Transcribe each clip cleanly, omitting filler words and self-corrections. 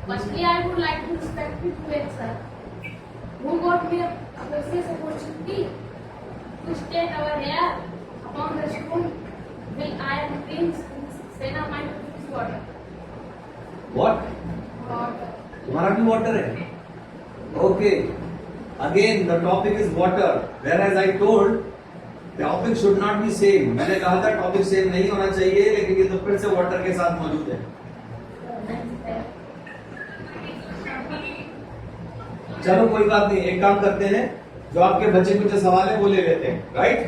Firstly, I would like to respect the lecturer who got me a precious opportunity to state our hair upon the stone. Will I am Prince Sena my water. What? Water. तुम्हारा भी water है? Okay. Again, the topic is water. Whereas I told, topic should not be same. मैंने कहा था topic same नहीं होना चाहिए, लेकिन ये तो फिर से water के साथ मौजूद है. चलो कोई बात नहीं, एक काम करते हैं, जो आपके बच्चे कुछ सवाल है वो ले लेते हैं, राइट?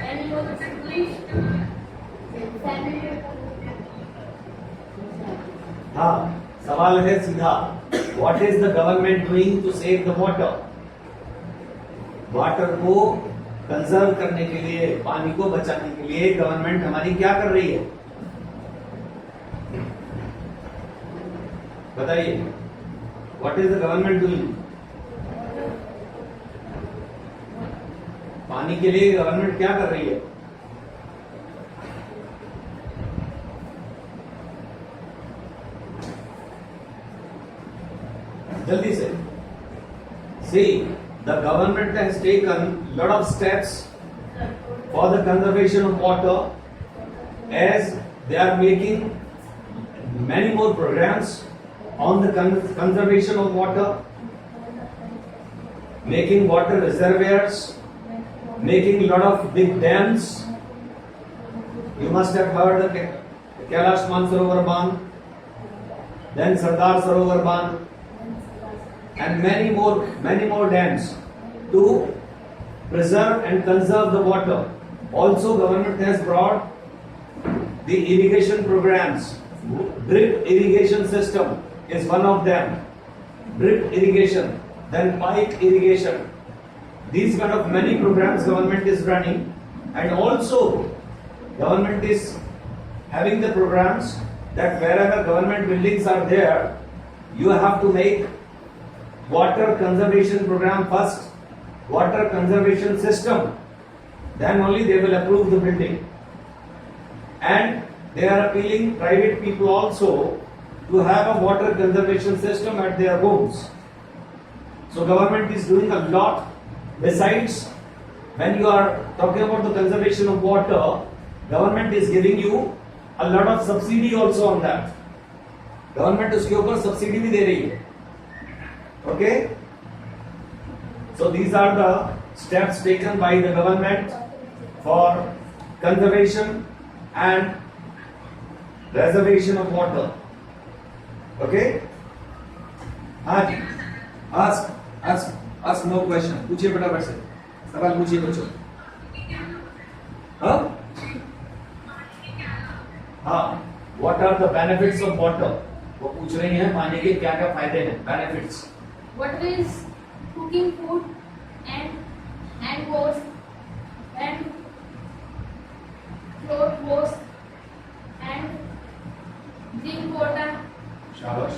And you English. हाँ, सवाल है सीधा. What is the government doing to save the water? Water को कंजर्व करने के लिए, पानी को बचाने के लिए गवर्नमेंट हमारी क्या कर रही है? बताइए. What is the government doing? पानी के लिए गवर्नमेंट क्या कर रही है? जल्दी से. See, the government has taken lot of steps for the conservation of water, as they are making many more programs on the conservation of water, making water reservoirs, making lot of big dams. You must have heard the Kailash Mansarovar Bandh, then Sardar Sarovar Bandh, and many more dams to preserve and conserve the water. Also, government has brought the irrigation programs. Drip irrigation system is one of them. Drip irrigation, then pipe irrigation. These kind of many programs government is running, and also government is having the programs that wherever government buildings are there, you have to make water conservation program first, water conservation system, then only they will approve the building. And they are appealing private people also to have a water conservation system at their homes. So government is doing a lot. Besides, when you are talking about the conservation of water, government is giving you a lot of subsidy also on that. Government उसके ऊपर subsidy भी दे रही है. Okay? So these are the steps taken by the government for conservation and reservation of water. Okay? हाँ जी. Ask no question. पूछिए फटाफट से. सवाल पूछिए बच्चों. हाँ? हाँ. What are the benefits of water? वो पूछ रही हैं पानी के क्या क्या फायदे हैं. Benefits. Water is cooking food and wash and cloth wash and drink water शाबाश.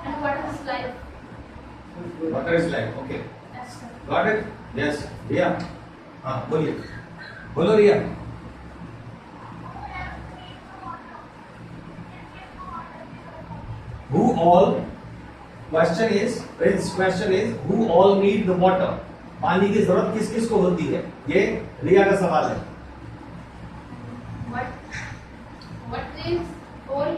and water is life. Water is life. Okay. Yes, sir. Got it? Yes. रिया. हाँ बोलिए. बोलो रिया. Who all? Question is who all need the water? पानी की जरूरत किस किस को होती है? ये रिया का सवाल है. What is all?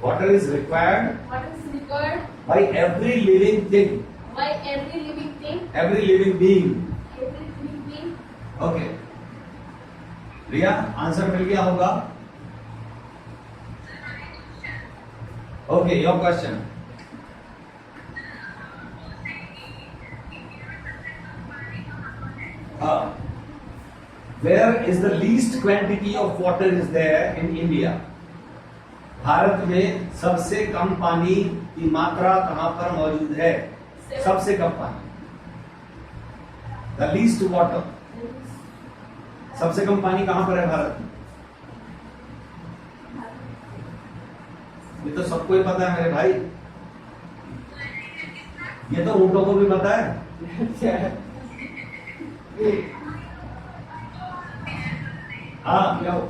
Water is required What is required by every living thing, by every living thing, every living being. every living being? Okay. Riya answer मिल गया होगा. Okay, your question. Where is the least quantity of water is there in India? Bharat में सबसे कम पानी की मात्रा कहां पर मौजूद है? सबसे कम पानी. The least water. सबसे कम पानी कहां पर है भारत में? ये तो सबको ही पता है मेरे भाई. ये तो ऊँटों को भी पता है. हाँ क्या हो?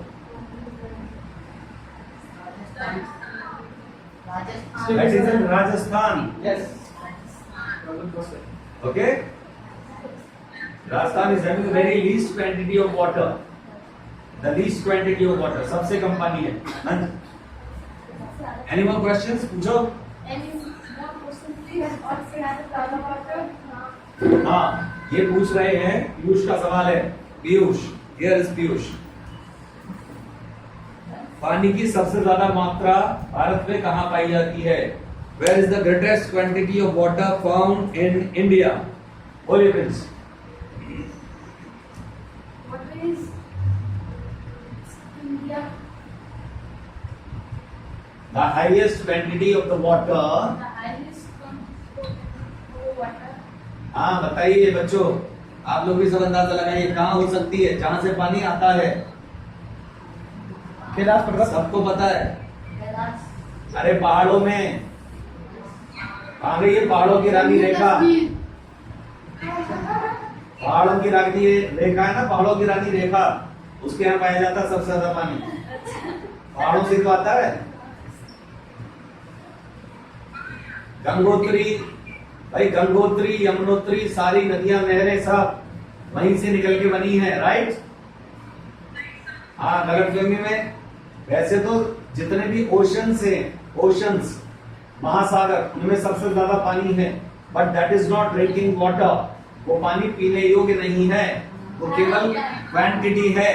That is in Rajasthan. Yes. Okay? Rajasthan is having the very least quantity of water. The least quantity of water. सबसे कम पानी है. Any more questions? पूछो. Any more questions, please? Also have a problem water. हाँ, ये पूछ रहे हैं. पीयूष का सवाल है. पीयूष. Here is Piyush. पानी की सबसे ज्यादा मात्रा भारत में कहाँ पाई जाती है? Where is the greatest quantity of water found in India? बोलिए Prince. What is India? The highest quantity of the water. The highest water. हाँ बताइए बच्चों, आप लोग भी सब अंदाजा लगाइए कहाँ हो सकती है जहाँ से पानी आता है. कैलाश पर्वत. सबको पता है. Kailash. अरे पहाड़ों में. आ गई है पहाड़ों की रानी रेखा. पहाड़ों की रानी रेखा है ना, पहाड़ों की रानी रेखा. उसके यहाँ पाया जाता है सबसे ज्यादा पानी. पहाड़ों से तो आता है. गंगोत्री, भाई गंगोत्री, यमुनोत्री, सारी नदियां नहरें सब वहीं से निकल के बनी है. राइट? हाँ, गलतफहमी में. वैसे तो जितने भी ओशंस हैं, ओशंस महासागर, उनमें सबसे ज्यादा पानी है. But that is not drinking water. वो पानी पीने योग्य नहीं है. वो केवल क्वांटिटी है.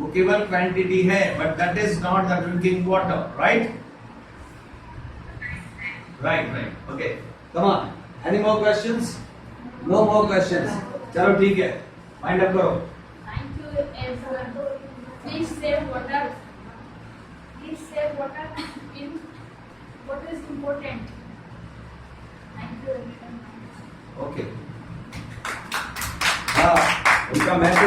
वो केवल क्वांटिटी है. But that is not the drinking water. Right? Right. Okay, come on. Any more questions? No more questions. चलो ठीक है, माइंड अप करो. Thank you everyone. Please save water. Please save water in what is important. Thank you everyone. Okay. हाँ, उनका message